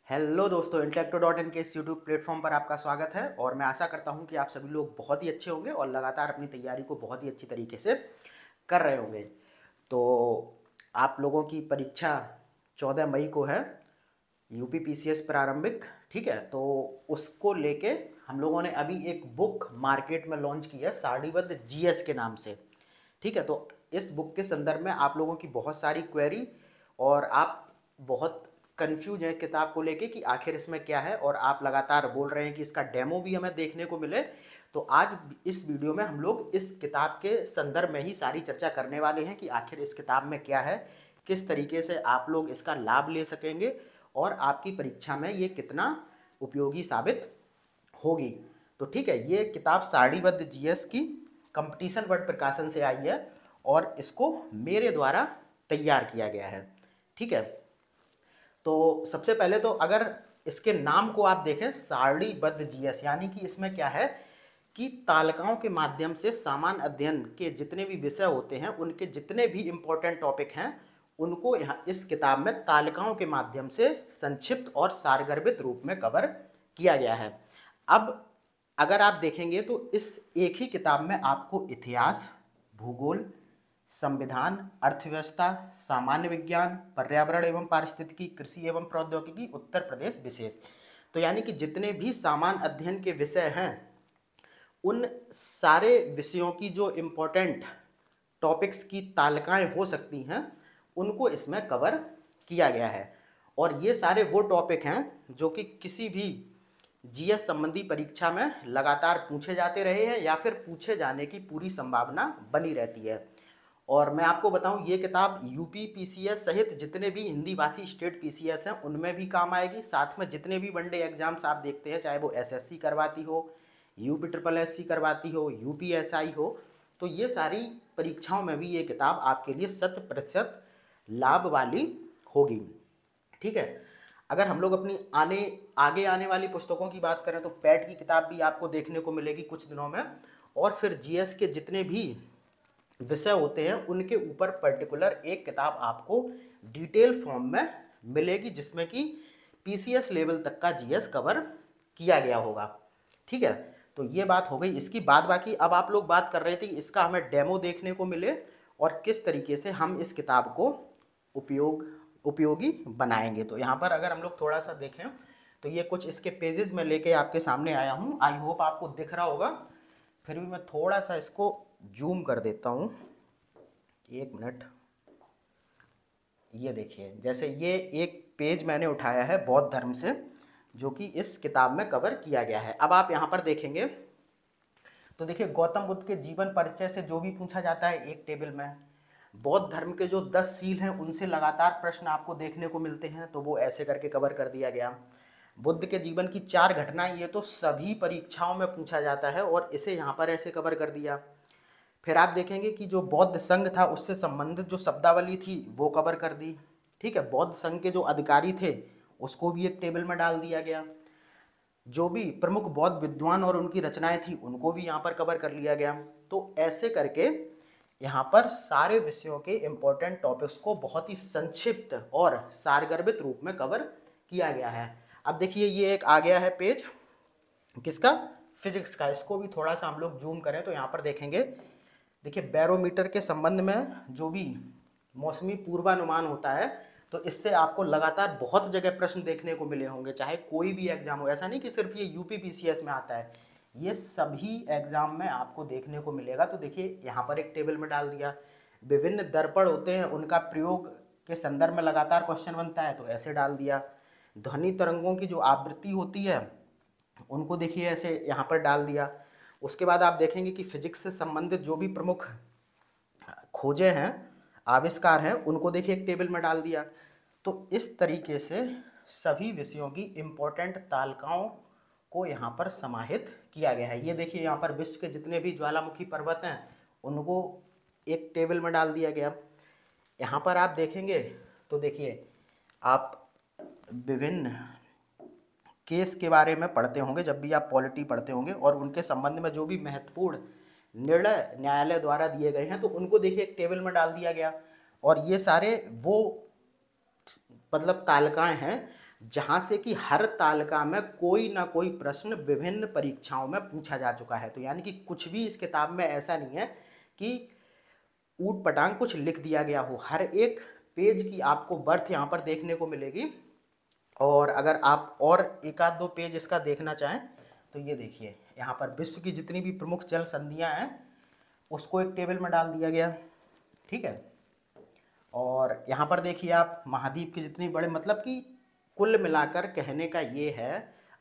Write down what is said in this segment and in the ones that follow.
Hello दोस्तों, इंटेलेक्टो.इन के इस यूट्यूब प्लेटफॉर्म पर आपका स्वागत है। और मैं आशा करता हूं कि आप सभी लोग बहुत ही अच्छे होंगे और लगातार अपनी तैयारी को बहुत ही अच्छी तरीके से कर रहे होंगे। तो आप लोगों की परीक्षा 14 मई को है, यूपी पीसीएस प्रारंभिक। ठीक है, तो उसको लेके हम लोगों ने अभी एक बुक मार्केट में लॉन्च की है, सारणीबद्ध जीएस के नाम से। ठीक है, तो इस बुक के संदर्भ में आप लोगों की बहुत सारी क्वेरी और आप बहुत कंफ्यूज हैं किताब को लेके कि आखिर इसमें क्या है, और आप लगातार बोल रहे हैं कि इसका डेमो भी हमें देखने को मिले। तो आज इस वीडियो में हम लोग इस किताब के संदर्भ में ही सारी चर्चा करने वाले हैं कि आखिर इस किताब में क्या है, किस तरीके से आप लोग इसका लाभ ले सकेंगे और आपकी परीक्षा में ये कितना उपयोगी साबित होगी। तो ठीक है, ये किताब सारणीबद्ध जीएस की कंपटीशन वर्ड प्रकाशन से आई है और इसको मेरे द्वारा तैयार किया गया है। ठीक है, तो सबसे पहले तो अगर इसके नाम को आप देखें, सारणीबद्ध जीएस, यानी कि इसमें क्या है कि तालिकाओं के माध्यम से सामान्य अध्ययन के जितने भी विषय होते हैं, उनके जितने भी इम्पोर्टेंट टॉपिक हैं, उनको यहाँ इस किताब में तालिकाओं के माध्यम से संक्षिप्त और सारगर्भित रूप में कवर किया गया है। अब अगर आप देखेंगे तो इस एक ही किताब में आपको इतिहास, भूगोल, संविधान, अर्थव्यवस्था, सामान्य विज्ञान, पर्यावरण एवं पारिस्थितिकी, कृषि एवं प्रौद्योगिकी, उत्तर प्रदेश विशेष, तो यानी कि जितने भी सामान्य अध्ययन के विषय हैं, उन सारे विषयों की जो इम्पोर्टेंट टॉपिक्स की तालिकाएं हो सकती हैं, उनको इसमें कवर किया गया है। और ये सारे वो टॉपिक हैं जो कि किसी भी जीएस संबंधी परीक्षा में लगातार पूछे जाते रहे हैं या फिर पूछे जाने की पूरी संभावना बनी रहती है। और मैं आपको बताऊं, ये किताब यूपी पीसीएस सहित जितने भी हिंदी भाषी स्टेट पीसीएस हैं उनमें भी काम आएगी। साथ में जितने भी वनडे एग्जाम्स आप देखते हैं, चाहे वो एसएससी करवाती हो, यूपी ट्रिपल एससी करवाती हो, यूपीएसआई हो, तो ये सारी परीक्षाओं में भी ये किताब आपके लिए 100% लाभ वाली होगी। ठीक है, अगर हम लोग अपनी आगे आने वाली पुस्तकों की बात करें तो पैट की किताब भी आपको देखने को मिलेगी कुछ दिनों में। और फिर जीएस के जितने भी विषय होते हैं उनके ऊपर पर्टिकुलर एक किताब आपको डिटेल फॉर्म में मिलेगी, जिसमें कि पीसीएस लेवल तक का जीएस कवर किया गया होगा। ठीक है, तो ये बात हो गई इसकी। बाद बाकी अब आप लोग बात कर रहे थे कि इसका हमें डेमो देखने को मिले और किस तरीके से हम इस किताब को उपयोगी बनाएंगे। तो यहाँ पर अगर हम लोग थोड़ा सा देखें तो ये कुछ इसके पेजेस में लेके आपके सामने आया हूँ। आई होप आपको दिख रहा होगा, फिर भी मैं थोड़ा सा इसको जूम कर देता हूँ, एक मिनट। ये देखिए, जैसे ये एक पेज मैंने उठाया है बौद्ध धर्म से, जो कि इस किताब में कवर किया गया है। अब आप यहाँ पर देखेंगे तो देखिए, गौतम बुद्ध के जीवन परिचय से जो भी पूछा जाता है एक टेबल में, बौद्ध धर्म के जो 10 सील हैं उनसे लगातार प्रश्न आपको देखने को मिलते हैं, तो वो ऐसे करके कवर कर दिया गया। बुद्ध के जीवन की 4 घटनाएं, ये तो सभी परीक्षाओं में पूछा जाता है और इसे यहाँ पर ऐसे कवर कर दिया। फिर आप देखेंगे कि जो बौद्ध संघ था उससे संबंधित जो शब्दावली थी वो कवर कर दी। ठीक है, बौद्ध संघ के जो अधिकारी थे उसको भी एक टेबल में डाल दिया गया। जो भी प्रमुख बौद्ध विद्वान और उनकी रचनाएं थी उनको भी यहाँ पर कवर कर लिया गया। तो ऐसे करके यहाँ पर सारे विषयों के इम्पोर्टेंट टॉपिक्स को बहुत ही संक्षिप्त और सारगर्भित रूप में कवर किया गया है। अब देखिए, ये एक आ गया है पेज किसका, फिजिक्स का। इसको भी थोड़ा सा हम लोग जूम करें तो यहाँ पर देखेंगे, देखिए बैरोमीटर के संबंध में जो भी मौसमी पूर्वानुमान होता है, तो इससे आपको लगातार बहुत जगह प्रश्न देखने को मिले होंगे, चाहे कोई भी एग्जाम हो। ऐसा नहीं कि सिर्फ ये यूपी पीसीएस में आता है, ये सभी एग्जाम में आपको देखने को मिलेगा। तो देखिए, यहाँ पर एक टेबल में डाल दिया। विभिन्न दर्पण होते हैं, उनका प्रयोग के संदर्भ में लगातार क्वेश्चन बनता है, तो ऐसे डाल दिया। ध्वनि तरंगों की जो आवृत्ति होती है उनको देखिए ऐसे यहाँ पर डाल दिया। उसके बाद आप देखेंगे कि फिजिक्स से संबंधित जो भी प्रमुख खोजें हैं, आविष्कार हैं, उनको देखिए एक टेबल में डाल दिया। तो इस तरीके से सभी विषयों की इम्पोर्टेंट तालिकाओं को यहाँ पर समाहित किया गया है। ये देखिए, यहाँ पर विश्व के जितने भी ज्वालामुखी पर्वत हैं उनको एक टेबल में डाल दिया गया। यहाँ पर आप देखेंगे तो देखिए, आप विभिन्न केस के बारे में पढ़ते होंगे जब भी आप पॉलिटी पढ़ते होंगे, और उनके संबंध में जो भी महत्वपूर्ण निर्णय न्यायालय द्वारा दिए गए हैं तो उनको देखिए एक टेबल में डाल दिया गया। और ये सारे वो मतलब तालिकाएं हैं जहाँ से कि हर तालिका में कोई ना कोई प्रश्न विभिन्न परीक्षाओं में पूछा जा चुका है। तो यानी कि कुछ भी इस किताब में ऐसा नहीं है कि ऊट पटांग कुछ लिख दिया गया हो। हर एक पेज की आपको बर्थ यहाँ पर देखने को मिलेगी। और अगर आप और एक आध दो पेज इसका देखना चाहें तो ये देखिए, यहाँ पर विश्व की जितनी भी प्रमुख जल संधियाँ हैं उसको एक टेबल में डाल दिया गया, ठीक है। और यहाँ पर देखिए आप महाद्वीप के जितनी बड़े, मतलब कि कुल मिलाकर कहने का ये है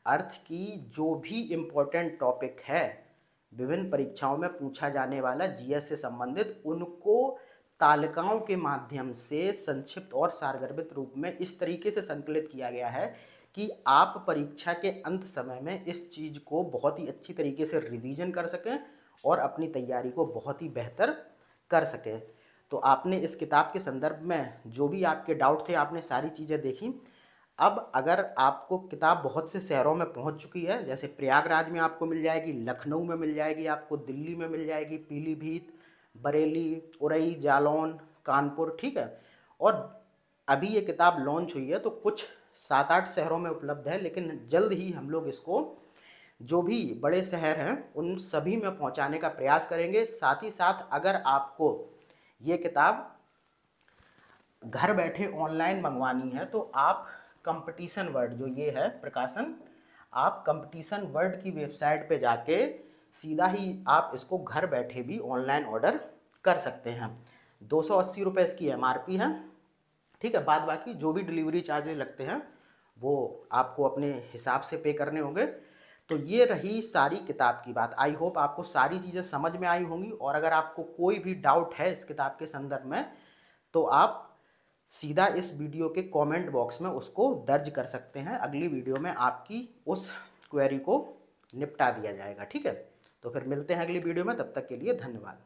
अर्थ कि जो भी इम्पोर्टेंट टॉपिक है विभिन्न परीक्षाओं में पूछा जाने वाला जीएस से संबंधित, उनको तालिकाओं के माध्यम से संक्षिप्त और सारगर्भित रूप में इस तरीके से संकलित किया गया है कि आप परीक्षा के अंत समय में इस चीज़ को बहुत ही अच्छी तरीके से रिवीजन कर सकें और अपनी तैयारी को बहुत ही बेहतर कर सकें। तो आपने इस किताब के संदर्भ में जो भी आपके डाउट थे आपने सारी चीज़ें देखी। अब अगर आपको किताब बहुत से शहरों में पहुंच चुकी है, जैसे प्रयागराज में आपको मिल जाएगी, लखनऊ में मिल जाएगी, आपको दिल्ली में मिल जाएगी, पीलीभीत, बरेली, उरई, जालौन, कानपुर, ठीक है। और अभी ये किताब लॉन्च हुई है तो कुछ 7-8 शहरों में उपलब्ध है, लेकिन जल्द ही हम लोग इसको जो भी बड़े शहर हैं उन सभी में पहुंचाने का प्रयास करेंगे। साथ ही साथ अगर आपको ये किताब घर बैठे ऑनलाइन मंगवानी है तो आप कंपटीशन वर्ल्ड, जो ये है प्रकाशन, आप कंपटीशन वर्ल्ड की वेबसाइट पे जाके सीधा ही आप इसको घर बैठे भी ऑनलाइन ऑर्डर कर सकते हैं। 280 रुपये इसकी MRP है, ठीक है। बाद बाकी जो भी डिलीवरी चार्जेस लगते हैं वो आपको अपने हिसाब से पे करने होंगे। तो ये रही सारी किताब की बात। आई होप आपको सारी चीज़ें समझ में आई होंगी। और अगर आपको कोई भी डाउट है इस किताब के संदर्भ में तो आप सीधा इस वीडियो के कमेंट बॉक्स में उसको दर्ज कर सकते हैं। अगली वीडियो में आपकी उस क्वेरी को निपटा दिया जाएगा, ठीक है। तो फिर मिलते हैं अगली वीडियो में, तब तक के लिए धन्यवाद।